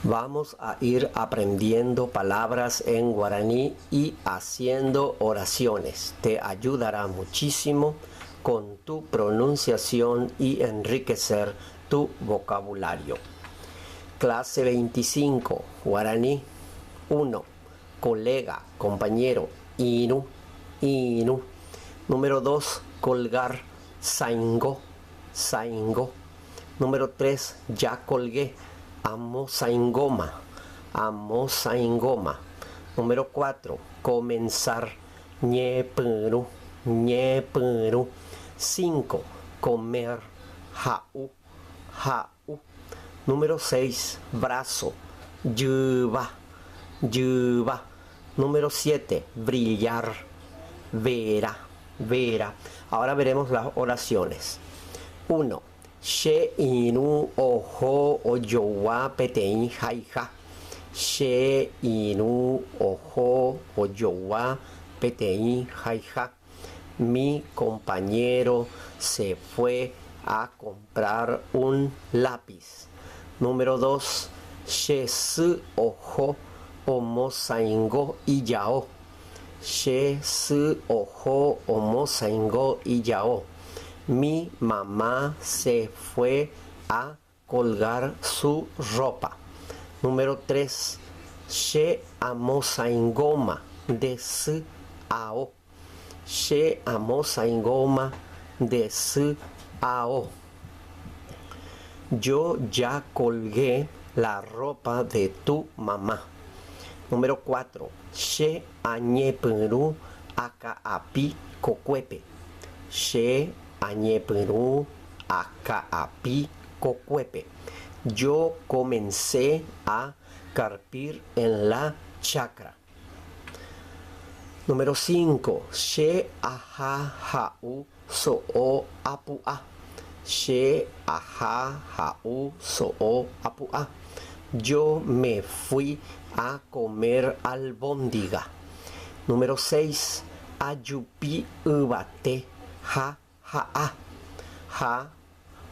Vamos a ir aprendiendo palabras en guaraní y haciendo oraciones. Te ayudará muchísimo con tu pronunciación y enriquecer tu vocabulario. Clase 25, guaraní 1, colega, compañero, inu, inu. Número 2, colgar, saingo, saingo. Número 3, ya colgué, amo saingoma, amo saingoma. Número 4, comenzar, ñeperu, ñeperu. 5, comer, jau, jau. Número 6, brazo, yuba, yuba. Número 7, brillar, vera, vera. Ahora veremos las oraciones. 1. She inu ojo oyowa petein jaija. She inu ojo oyowa petein jaija. Mi compañero se fue a comprar un lápiz. Número 2. She su ojo omo saingo y yao. She su ojo omo saingo y yao. Mi mamá se fue a colgar su ropa. Número 3. She amo saingoma de su ao. She amo saingoma de su ao. Yo ya colgué la ropa de tu mamá. Número 4. She añeperu akaapi kokuepe. She añeperu akaapi kokuepe. Yo comencé a carpir en la chacra. Número 5. She aja jau so'o apua. She aja jau so'o apua. Yo me fui a comer albóndiga. Número 6. Ayupi ubate ja ja'a. Ja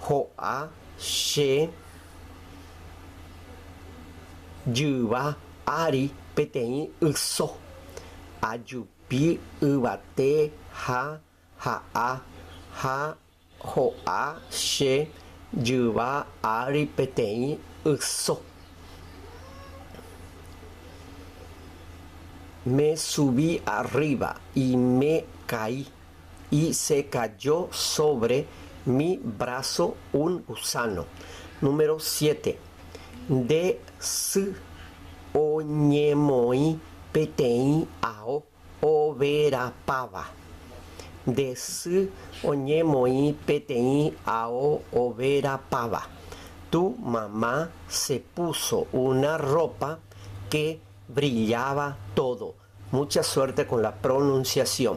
jo'a she yuba ari petein uso. Ayupi ubate ja ja'a. Ja jo'a she yuba ari petein uso. Me subí arriba y me caí y se cayó sobre mi brazo un gusano. Número 7. De su oñemoi petein ao overa pava. De su oñemoi petein ao overa pava. Tu mamá se puso una ropa que brillaba todo. Mucha suerte con la pronunciación.